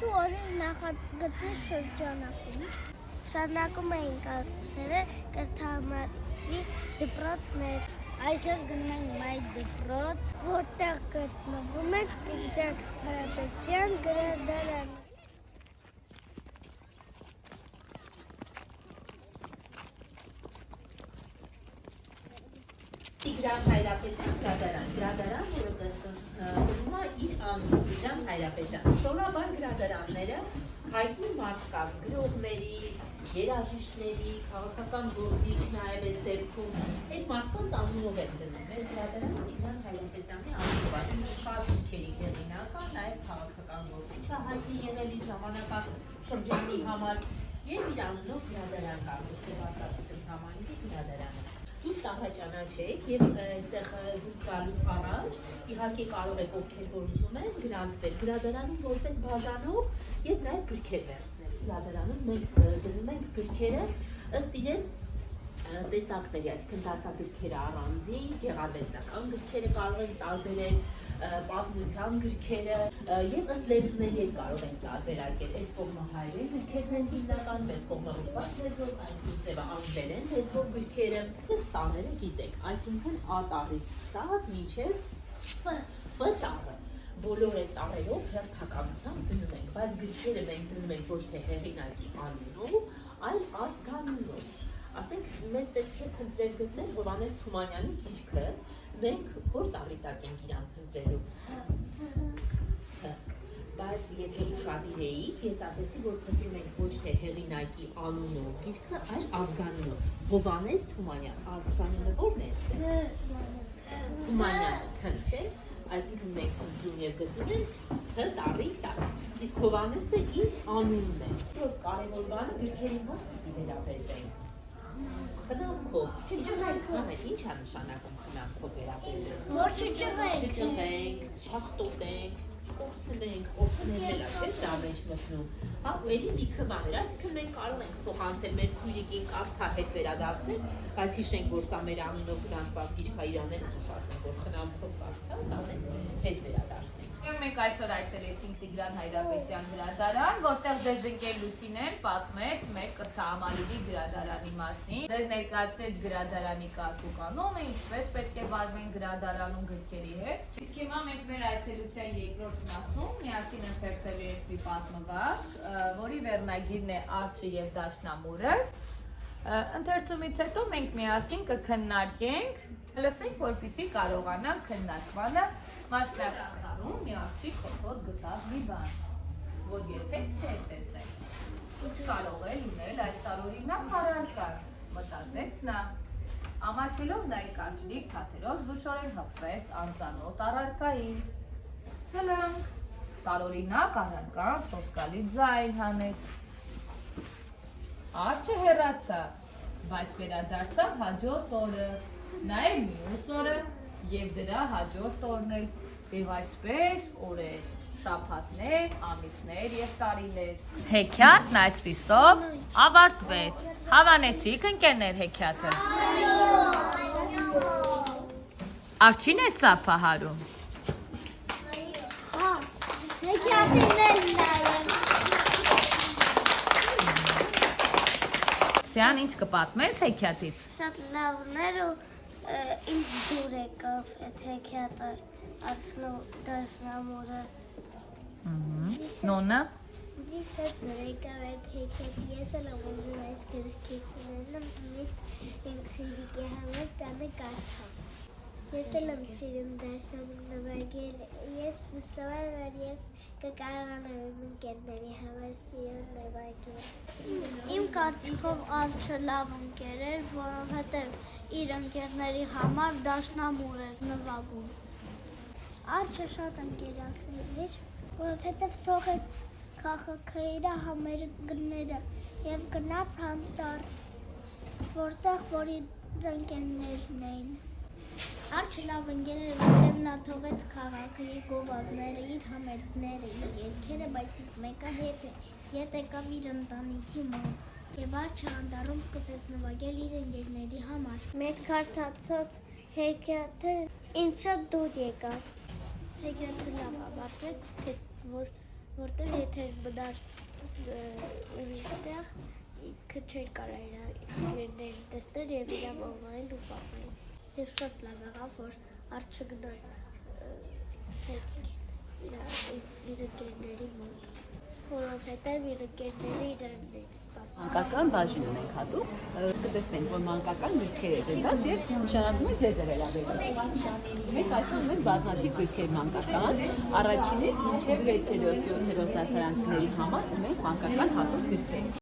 Այսու օրեր նախագծի շրջանակում շարունակում էին կառուցել կրթահամալիրի դպրոցներ։ Այսօր գնում ենք Մայր դպրոց, որտեղ գտնվում է Տիգրան Հարապետյան գրադարանը։ Տիգրան Հայրապետյան գրադարան, որը կրում է իր անունը Տիգրան Հայրապետյան։ Սովորաբար գրադարանները հայտնի մարդկանց, գրողների, երաժիշտների, քաղաքական գործիչ, նաև այս դեպքում այդ մարդկանց անունով են դնում։ Մեր գրադարանը Տիգրան Հայրապետյանի անունով է, ինքը շատ գրքերի հեղինակ է, նաև քաղաքական գործիչ է հայտնի եղել իր ժամանակաշրջանի համար եւ իր անունով գրադարան կա, Սևաստացի համայնքի գրադարանը։ Դուք տաղաճանաչեք եւ այստեղ դուրս գալուց առաջ իհարկե կարող եք ովքեր որ ուզում են գրանցվել գրադարանում որպես բաժանող եւ նաեւ գրքեր վերցնել։ Գրադարանում մենք դնում ենք գրքերը ըստ իրենց տեսակների, այսինքն դասագրքերը առանձին, գեղարվեստական գրքերը կարող են տարբերել, պատմության գրքերը եւ ըստ լեզուների կարող են տարբերակել։ Այս կողմը հայերեն գրքերն են հիմնական, այս կողմը ռուսաց լեզվով, այսինքն ձևը անգլերեն լեզվով գրքերը, տառերը գիտեք, այսինքն A տառից ստաց մինչեւ F տառը։ Բոլոր այդ տառերով հերթականությամբ դնում ենք, բայց գրքերը մենք դնում ենք ոչ թե հեղինակի անունով, այլ ազգանունով։ Ասենք մեզ պետք է փնտրել գտնել Հովհաննես Թումանյանի գիրքը, մենք որ տառի տակ ենք իրան փնտրելու։ Բայց եթե ուշադիր էիք, ես ասեցի, որ փնտրում ենք ոչ թե հեղինակի անունով գիրքը, այլ ազգանունով։ Հովհաննես Թումանյան, ազգանունը ո՞րն է այստեղ։ Թումանյանը Თ, չէ՞։ Այսինքն մենք փնտրում եւ գտնում ենք Თ տառի տակ։ Իսկ Հովհաննեսը իր անունն է։ Որ կարևոր բանը գրքերին ո՞ց պիտի վերաբերվենք։ Խնամքով։ Իսկ այդ ինչ է նշանակում խնամքով վերաբերել։ Որ չճղենք, չճղենք, չախտոտենք, չկորցնենք, կորցնելն է, չէ՞, դա մեջ մտնում։ Հա, ու էլի լիքը բաներ, այսինքն մենք կարող ենք փոխանցել մեր քույրիկին կարթա հետ վերադարձնել, բայց հիշենք, որ սա մեր անունով գրանցված գիրք է, իրանից ուշացնենք, որ խնամքով կարթա տանենք, հետ վերադարձնենք։ Մենք այսօր այցելեցինք Տիգրան Հայրապետյան գրադարան, որտեղ ձեզ ընկեր Լուսինեն պատմեց մեր կրթահամալիրի գրադարանի մասին։ Ձեզ ներկայացրեց գրադարանի կարգուկանոնը, ինչպես պետք է վարվեն գրադարանում գրքերի հետ։ Իսկ հիմա մենք մեր այցելության երկրորդ մասում միասին ընթերցելու ենք մի պատմվածք, որի վերնագիրն է Արջը եւ Դաշնամուրը։ Ընթերցումից հետո մենք միասին կքննարկենք, լսենք, որպեսզի կարողանանք քննարկմանը մասնակցելու մի աղջիկ խոթոտ գտավ մի բան, որ երբեք չէր տեսել։ Ինչ կարող է լինել այս տարօրինակ առարկան, մտածեց նա։ Ամաչելով նա իր կարճլիկ թաթերով զգուշորեն հպվեց անծանոթ առարկային։ Ծլնք, տարօրինակ առարկան սոսկալի ձայն հանեց։ Արջը հեռացավ, բայց վերադարձավ հաջորդ օրը, նայել մյուս օրը և դրա հաջորդ օրն էլ, և այսպես օրեր, շաբաթներ, ամիսներ և տարիներ։ Հեքիաթն այսպիսով ավարտվեց։ Հավանեցիք ընկերներ հեքիաթը։ Արջին ես ծափահարում։ հա, հեքիաթին էլ նայեմ։ Ձյան ինչ կպատմես հեքիաթից։ Շատ լավներ ու ինձ դուր եկավ այդ հեքիաթը Դաշնամուրը։ Նոնը։ Ինձ շատ դուր եկավ այդ հեքիաթը, ես էլ ուզում այս գրքից ունենամ, միշտ իմ քույրիկի համար տանը կարդամ։ Ես էլ եմ սիրում Դաշնամուրը նվագել, ես հուսով եմ, որ ես կկարողանամ իմ ընկերների համար սիրում նվագել։ Իմ կարծիքով Արջը լավ ընկեր էր, որովհետև իր ընկերների համար Դաշնամուր էր նվագում։ Արջը շատ ընկերասեր էր, որովհետև թողեց քաղաքը համերգները և գնաց անտառ, որտեղ որ իր ընկերներն էին։ Արջը լավ ընկեր էր, որտեղ նա թողեց քաղաքը, իր գովազդները, իր համերգները, իր երգերը, բայց մեկը հետ եկավ իր ընտանիքի մոտ և Արջը անտառում սկսեց նվագել իր ընկերների համար։ Մեր կարդացած հեքիաթը ինձ շատ դուր եկավ։ Հեքիաթը լավ ավարտվեց, թե որ որտեղ եթե մնար ուրիշտեղ ինքը չէր կարող իր ընկերներին տեսնել եւ իր մամային ու պապային։ Եվ շատ լավ եղավ, որ առ չգնաց հետ իր ընկերների մոտ, որովհետև իր ընկերները իրեն էին սպասում։ Մանկական բաժին ունենք հատուկ, կտեսնենք, որ մանկական գրքեր է դրված եւ նշանակում է ձեզ է վերաբերում։ Մենք այսօր ունենք բազմաթիվ գրքեր մանկական, առաջինից մինչև 6-րդ, 7-րդ դասարանցիների համար ունենք մանկական հատուկ գրքեր։